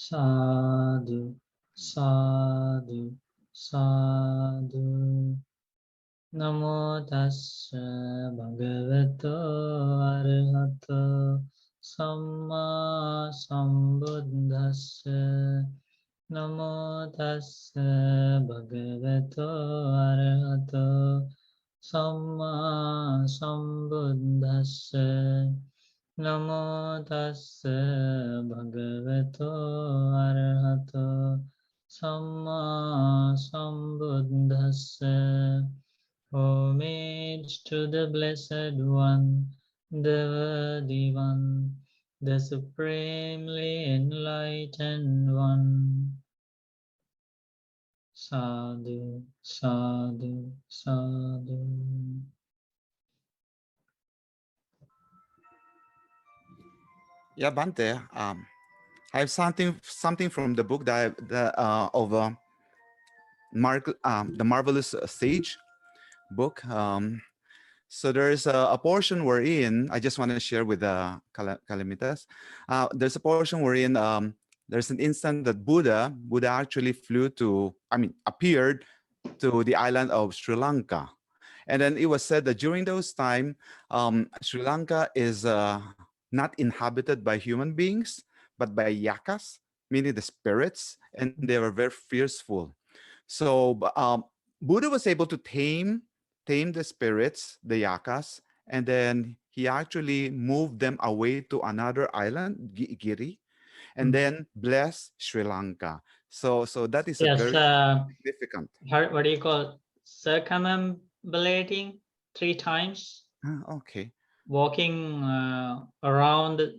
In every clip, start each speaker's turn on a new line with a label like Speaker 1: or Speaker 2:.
Speaker 1: Sadhu, sadhu, sadhu. Namo tassa bhagavato arahato samma sambuddhassa. Namo tassa bhagavato arahato samma sambuddhassa. Namo tassa bhagavato arahato samma sambuddhassa. Homage to the Blessed One, the Worthy One, the Supremely Enlightened One. Sadhu, sadhu, sadhu.
Speaker 2: Yeah, Bante. I have something from the book of the Marvelous Sage book. So there's a portion wherein I just want to share with the Kalamitas. There's a portion wherein there's an instant that Buddha actually appeared to the island of Sri Lanka. And then it was said that during those time, Sri Lanka is not inhabited by human beings, but by yakas, meaning the spirits, and they were very fearful. So Buddha was able to tame the spirits, the yakas, and then he actually moved them away to another island, Giri, and then blessed Sri Lanka. So that is a
Speaker 1: Yes,
Speaker 2: very significant.
Speaker 1: what do you call circumambulating 3 times?
Speaker 2: Okay.
Speaker 1: Walking around the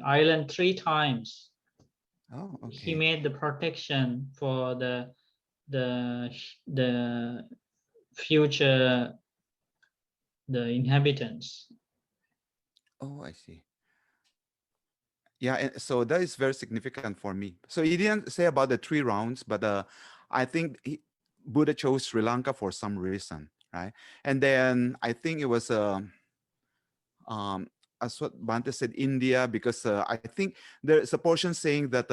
Speaker 1: island 3 times.
Speaker 2: Oh, okay.
Speaker 1: He made the protection for the future, the inhabitants.
Speaker 2: Oh, I see. Yeah, and so that is very significant for me. So he didn't say about the 3 rounds, but I think Buddha chose Sri Lanka for some reason, right? And then I think it was as what Bante said, India, because I think there's a portion saying that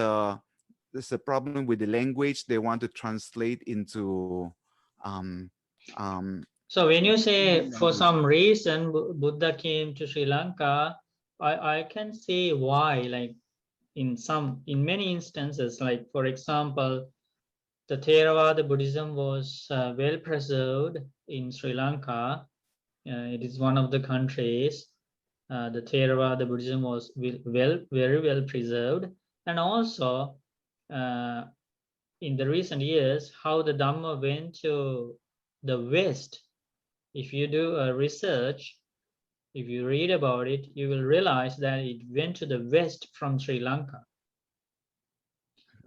Speaker 2: there's a problem with the language they want to translate into.
Speaker 1: So when you say for some reason Buddha came to Sri Lanka, I can see why. Like in many instances, like for example, the Theravada Buddhism was well preserved in Sri Lanka. It is one of the countries. The Theravada Buddhism was very well preserved, and also in the recent years, how the Dhamma went to the West. If you do a research, if you read about it, you will realize that it went to the West from Sri Lanka.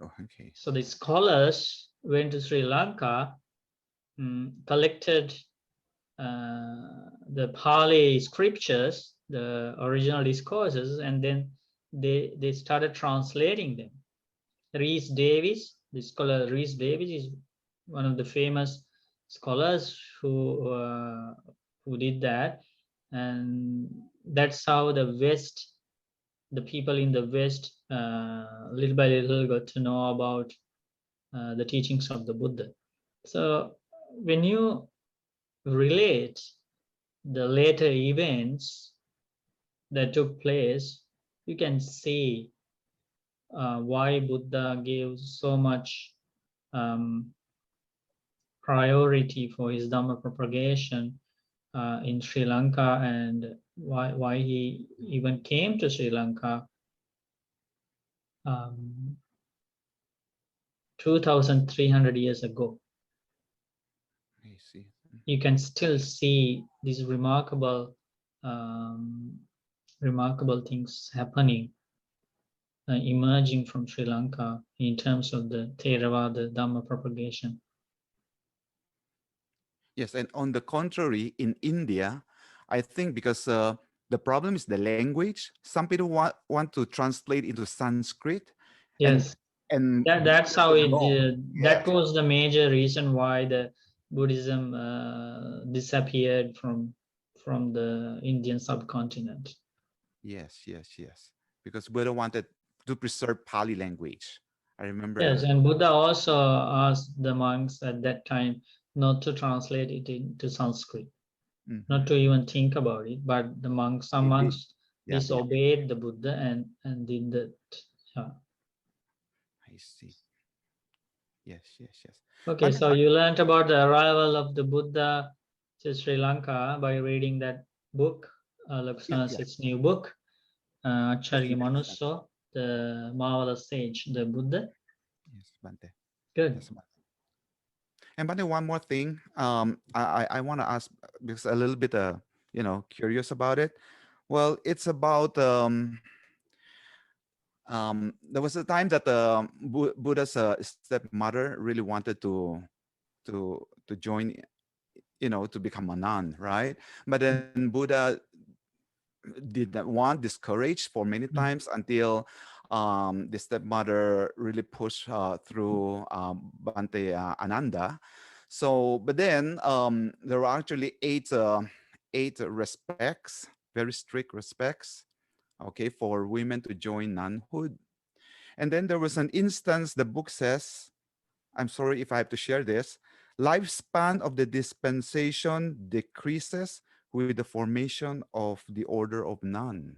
Speaker 2: Oh, okay.
Speaker 1: So the scholars went to Sri Lanka, collected the Pali scriptures, the original discourses, and then they started translating them. Rhys Davies, the scholar Rhys Davies is one of the famous scholars who did that, and that's how the West, the people in the West, little by little got to know about the teachings of the Buddha. So when you relate the later events that took place, you can see why Buddha gave so much priority for his Dhamma propagation in Sri Lanka, and why he even came to Sri Lanka 2,300 years ago.
Speaker 2: I see.
Speaker 1: You can still see these remarkable things happening, emerging from Sri Lanka in terms of the Theravada Dhamma propagation.
Speaker 2: Yes, and on the contrary, in India, I think because the problem is the language. Some people want to translate into Sanskrit.
Speaker 1: Yes,
Speaker 2: and
Speaker 1: that's how it. That
Speaker 2: Yes.
Speaker 1: was the major reason why the Buddhism disappeared from the Indian subcontinent.
Speaker 2: Yes, because Buddha wanted to preserve Pali language. I remember
Speaker 1: Yes,
Speaker 2: that.
Speaker 1: and Buddha also asked the monks at that time not to translate it into Sanskrit, not
Speaker 2: Mhm.
Speaker 1: to even think about it. But the monks, some monks
Speaker 2: Yeah, yeah,
Speaker 1: disobeyed the Buddha and did that. Yeah.
Speaker 2: I see. Yes, yes, yes.
Speaker 1: Okay,
Speaker 2: Bante,
Speaker 1: so you learned about the arrival of the Buddha to Sri Lanka by reading that book,
Speaker 2: yeah,
Speaker 1: Lakshmana's new book,
Speaker 2: yes,
Speaker 1: Acharya
Speaker 2: yes,
Speaker 1: Manusso, the marvelous sage, the Buddha.
Speaker 2: yes, Bante.
Speaker 1: Good.
Speaker 2: Yes, and Bante, one more thing. I want to ask because a little bit, curious about it. Well, it's about there was a time that Buddha's stepmother really wanted to join, to become a nun, right? But then Buddha did not want, discouraged for many
Speaker 1: Mm.
Speaker 2: times until the stepmother really pushed through Bante Ananda. So, but then there were actually eight respects, very strict respects, okay, for women to join nunhood. And then there was an instance, the book says, I'm sorry if I have to share this, lifespan of the dispensation decreases with the formation of the order of none.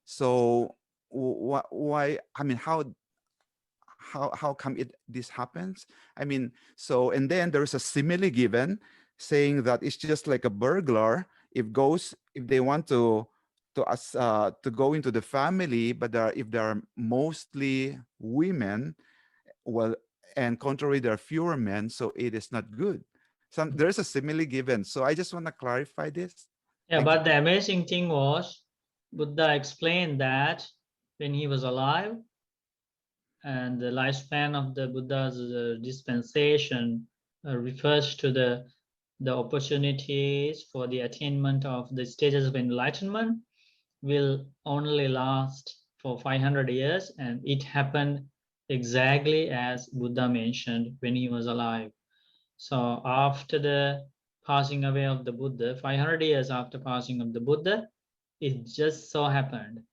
Speaker 2: So why, I mean, how come this happens? I mean, so, and then there's a simile given saying that it's just like a burglar. If they want to go into the family, but if there are mostly women, well, and contrary, there are fewer men, so it is not good. There's a simile given. So I just want to clarify this.
Speaker 1: Yeah,
Speaker 2: Thank you.
Speaker 1: but the amazing thing was Buddha explained that when he was alive, and the lifespan of the Buddha's dispensation refers to the opportunities for the attainment of the stages of enlightenment will only last for 500 years, and it happened exactly as Buddha mentioned when he was alive. So after the passing away of the Buddha, 500 years after passing of the Buddha, it just so happened,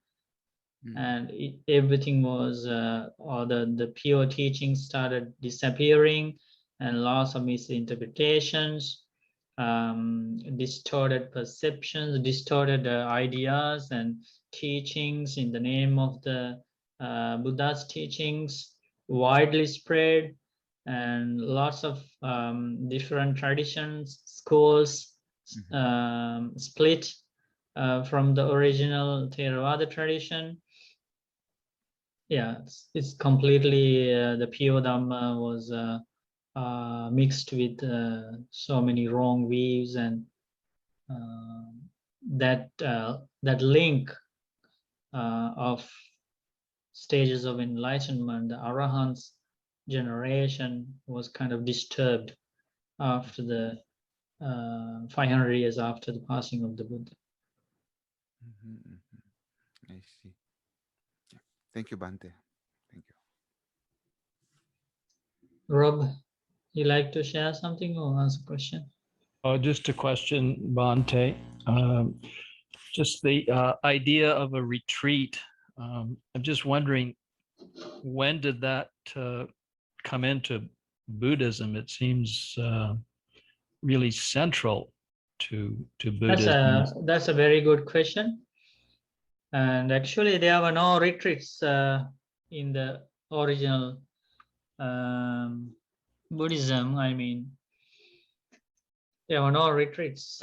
Speaker 2: Mhm,
Speaker 1: and everything was, or the pure teaching started disappearing, and lots of misinterpretations, distorted perceptions, distorted ideas and teachings in the name of the Buddha's teachings widely spread, and lots of different traditions, schools
Speaker 2: mhm,
Speaker 1: split from the original Theravada tradition. Yeah, it's completely the pure Dhamma was mixed with so many wrong views, and uh, that link of stages of enlightenment, the Arahant's generation was kind of disturbed after the 500 years after the passing of the Buddha.
Speaker 2: mhm, mhm. I see. Yeah. Thank you, Bante. Thank you.
Speaker 1: Rob, you like to share something or ask a question?
Speaker 3: Just a question, Bante. Just the idea of a retreat. I'm just wondering, when did that come into Buddhism? It seems really central to Buddhism.
Speaker 1: That's a very good question. And actually, there were no retreats in the original Buddhism. I mean, there were no retreats.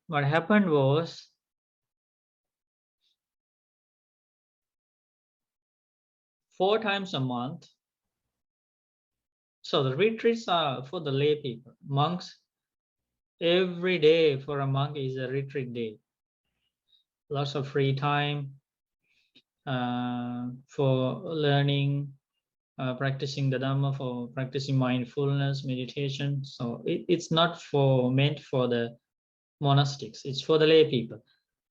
Speaker 1: What happened was 4 times a month. So the retreats are for the lay people. Monks, every day for a monk is a retreat day. Lots of free time for learning, practicing the Dhamma, for practicing mindfulness, meditation. So it's not meant for the monastics, it's for the lay people.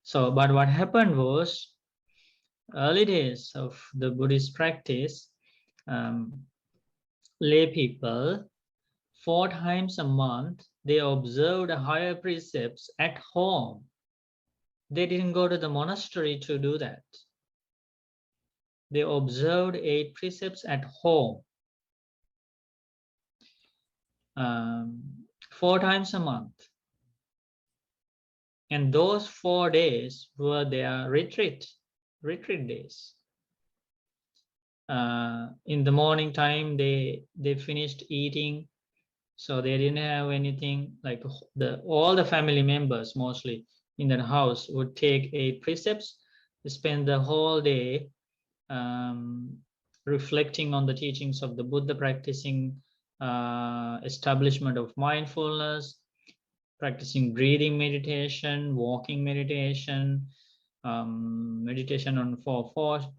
Speaker 1: So, but what happened was, early days of the Buddhist practice, lay people, 4 times a month, they observed higher precepts at home. They didn't go to the monastery to do that. They observed 8 precepts at home. 4 times a month. And those 4 days were their retreat days. In the morning time, they finished eating, so they didn't have anything. Like all the family members mostly in the house would take 8 precepts, spend the whole day reflecting on the teachings of the Buddha, practicing establishment of mindfulness, practicing breathing meditation, walking meditation, meditation on 4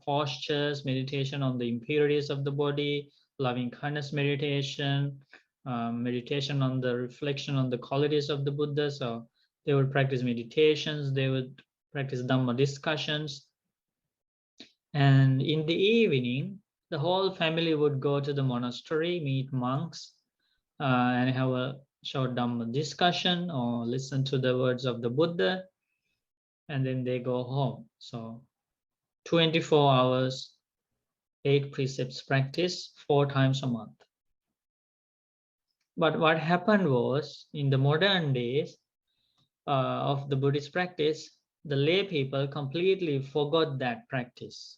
Speaker 1: postures, meditation on the impurities of the body, loving kindness meditation, meditation on the reflection on the qualities of the Buddha. So they would practice meditations, they would practice Dhamma discussions. And in the evening, the whole family would go to the monastery, meet monks, and have a short Dhamma discussion or listen to the words of the Buddha, and then they go home. So 24 hours, 8 precepts practice 4 times a month. But what happened was, in the modern days of the Buddhist practice, the lay people completely forgot that practice.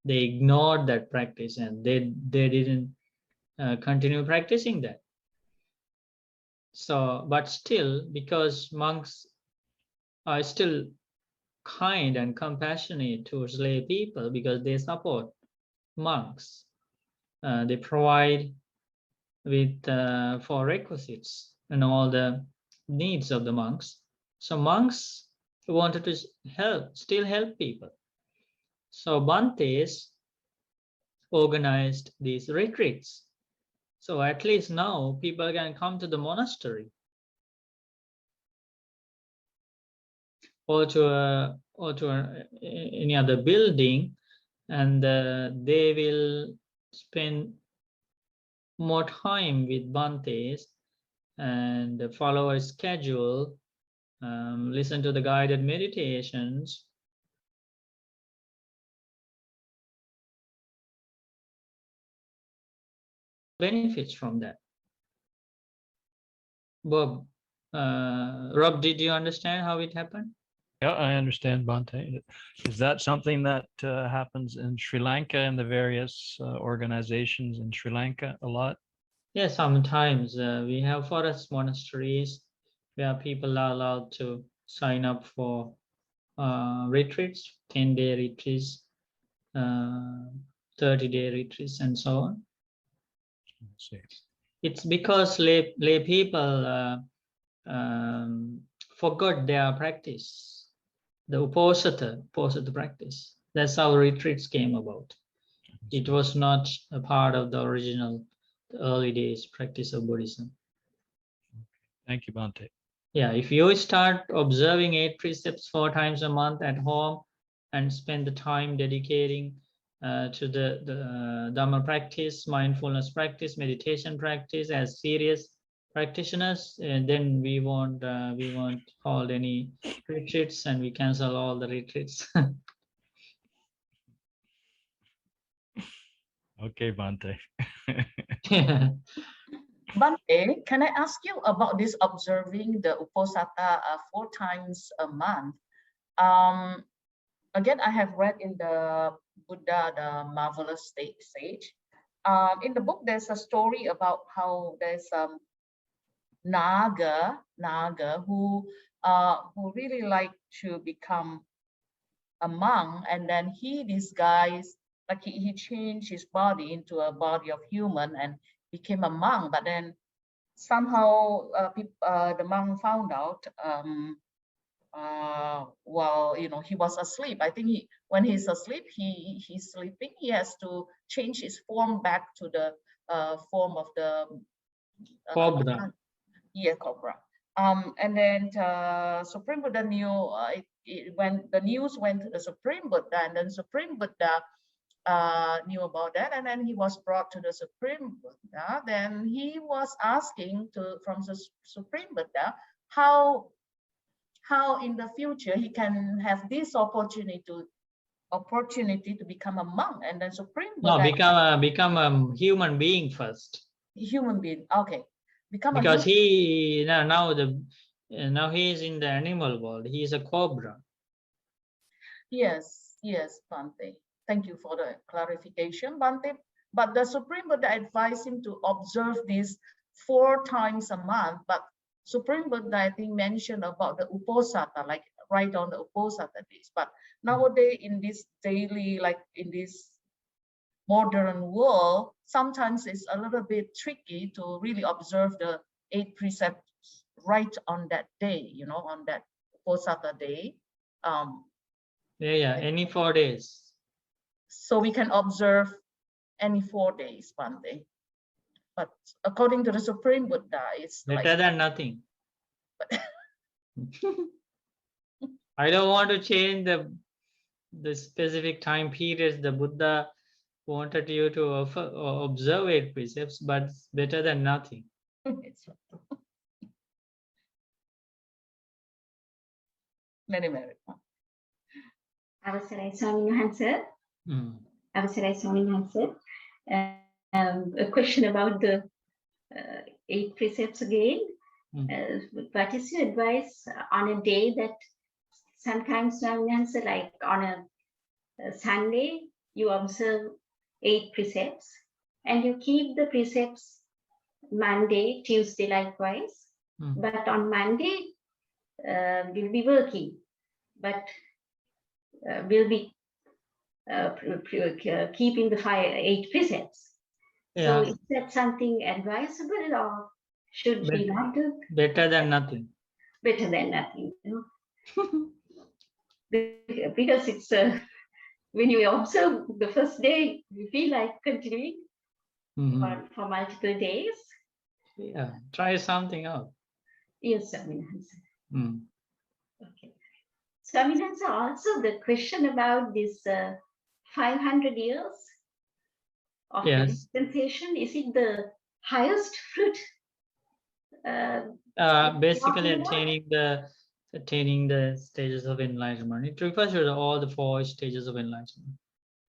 Speaker 1: They ignored that practice and they didn't continue practicing that. So, but still, because monks are still kind and compassionate towards lay people, because they support monks, they provide with 4 requisites and all the needs of the monks. So monks wanted to still help people. So Bhantes organized these retreats. So at least now people can come to the monastery or to any other building, and they will spend more time with Bhantes and follow a schedule, listen to the guided meditations. Benefits from that. Bob, Rob, did you understand how it happened?
Speaker 3: Yeah, I understand, Bhante. Is that something that happens in Sri Lanka and the various organizations in Sri Lanka a lot?
Speaker 1: Yes, sometimes we have forest monasteries where people are allowed to sign up for retreats, 10-day retreats, 30-day retreats, and so on.
Speaker 3: Let's see.
Speaker 1: It's because lay people forgot their practice, the uposatha practice. That's how retreats came about. It was not a part of the original, the early days practice of Buddhism.
Speaker 3: Thank you, Bhante.
Speaker 1: Yeah, if you start observing 8 precepts 4 times a month at home and spend the time dedicating to the Dhamma practice, mindfulness practice, meditation practice as serious practitioners, and then we won't hold any retreats and we cancel all the retreats.
Speaker 3: Okay, Bhante.
Speaker 4: Bhante, can I ask you about this observing the uposatha 4 times a month? Again, I have read in the Buddha, the Marvelous Sage. In the book, there's a story about how there's Naga who really like to become a monk, and then he disguised, like he changed his body into a body of human and became a monk. But then somehow the monk found out while he was asleep. I think when he's asleep, he's sleeping, he has to change his form back to the form of the
Speaker 1: Cobra.
Speaker 4: Yeah, cobra. And then Supreme Buddha knew when the news went to the Supreme Buddha, and then Supreme Buddha knew about that, and then he was brought to the Supreme Buddha. Then he was asking from the Supreme Buddha how in the future he can have this opportunity to become a monk. And then Supreme Buddha
Speaker 1: No, become a human being first.
Speaker 4: Human being, okay. become
Speaker 1: because
Speaker 4: a
Speaker 1: he now he is in the animal world. He is a cobra.
Speaker 4: Yes, Bhante. Thank you for the clarification, Bhante. But the Supreme Buddha advised him to observe this 4 times a month. But Supreme Buddha, I think, mentioned about the Uposatha, like right on the Uposatha days. But nowadays, in this daily, like in this modern world, sometimes it's a little bit tricky to really observe the 8 precepts right on that day, you know, on that Uposatha day.
Speaker 1: Yeah, any 4 days.
Speaker 4: So we can observe any 4 days, Bhante. But according to the Supreme Buddha, it's
Speaker 1: Better
Speaker 4: like,
Speaker 1: than nothing. I don't want to change the specific time periods the Buddha wanted you to observe 8 precepts, but it's better than nothing.
Speaker 4: it's many.
Speaker 5: අවසරයි ස්වාමීන් වහන්සේ. අවසරයි ස්වාමීන් වහන්සේ. A question about the 8 precepts again. What is your advice on a day that sometimes, swami vhansa, like on a Sunday, you observe 8 precepts and you keep the precepts Monday, Tuesday likewise. But on Monday, we'll be working, but we'll be keeping the 8 precepts.
Speaker 1: Yeah.
Speaker 5: So is that something advisable or should we not do?
Speaker 1: Better than nothing.
Speaker 5: Better than nothing, you know? Because it's when you observe the first day, you feel like continuing for multiple days.
Speaker 1: Yeah, try something out.
Speaker 5: Yes, Swami Hansa. Okay. Swami Hansa, also the question about this 500 years of
Speaker 1: Yes.
Speaker 5: dispensation, is it the highest fruit?
Speaker 1: Basically
Speaker 5: talking about?
Speaker 1: attaining the stages of enlightenment. It refers to all the 4 stages of enlightenment.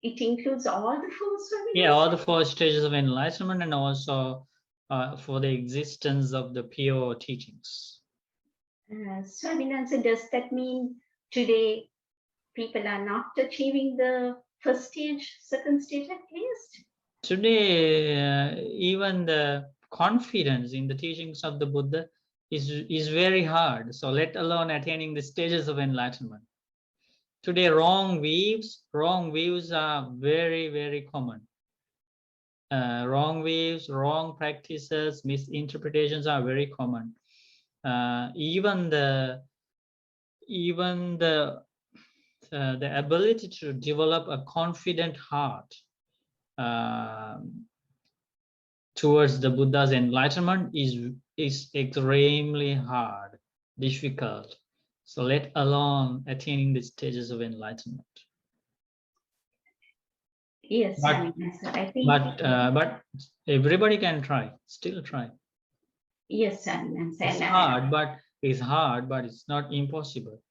Speaker 5: It includes all the 4, Swami?
Speaker 1: Yeah, all the 4 stages of enlightenment, and also for the existence of the pure teachings.
Speaker 5: Swami Hansa, does that mean today people are not achieving the first stage, second stage at least?
Speaker 1: Today, even the confidence in the teachings of the Buddha is very hard. So let alone attaining the stages of enlightenment. Today, wrong views are very, very common. Wrong views, wrong practices, misinterpretations are very common. Even the ability to develop a confident heart towards the Buddha's enlightenment is extremely hard, difficult. So let alone attaining the stages of enlightenment.
Speaker 5: Yes,
Speaker 1: But,
Speaker 5: I think.
Speaker 1: But everybody can try. Still try.
Speaker 5: Yes,
Speaker 1: it's hard, but it's not impossible.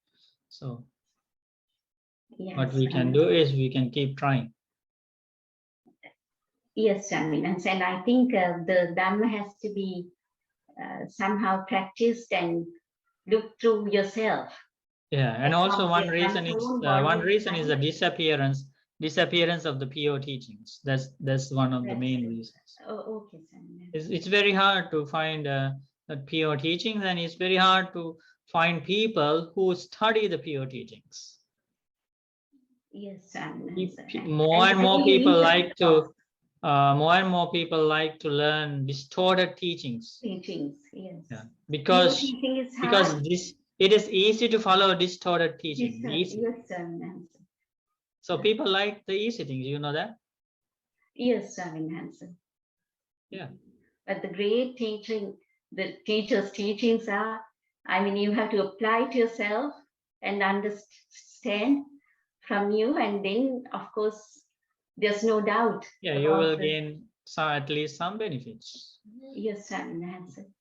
Speaker 1: So
Speaker 5: yes,
Speaker 1: what we can do is we can keep trying.
Speaker 5: Yes, and I think the Dhamma has to be somehow practiced and looked through yourself.
Speaker 1: Yeah, and also one reason is the disappearance of the pure teachings. That's one of the main reasons.
Speaker 5: Oh, okay,
Speaker 1: it's very hard to find pure teachings, and it's very hard to find people who study the pure teachings.
Speaker 5: Yes,
Speaker 1: more and more people like to learn distorted teachings.
Speaker 5: Yes.
Speaker 1: Yeah, because it is easy to follow distorted teaching. Easy.
Speaker 5: Yes,
Speaker 1: so people like the easy things, you know that?
Speaker 5: Yes, Hansen.
Speaker 1: Yeah.
Speaker 5: But the great teaching, the teacher's teachings are, I mean, you have to apply it yourself and understand from you, and then of course there's no doubt.
Speaker 1: Yeah, you will gain at least some benefits.
Speaker 5: Yes, Hansen.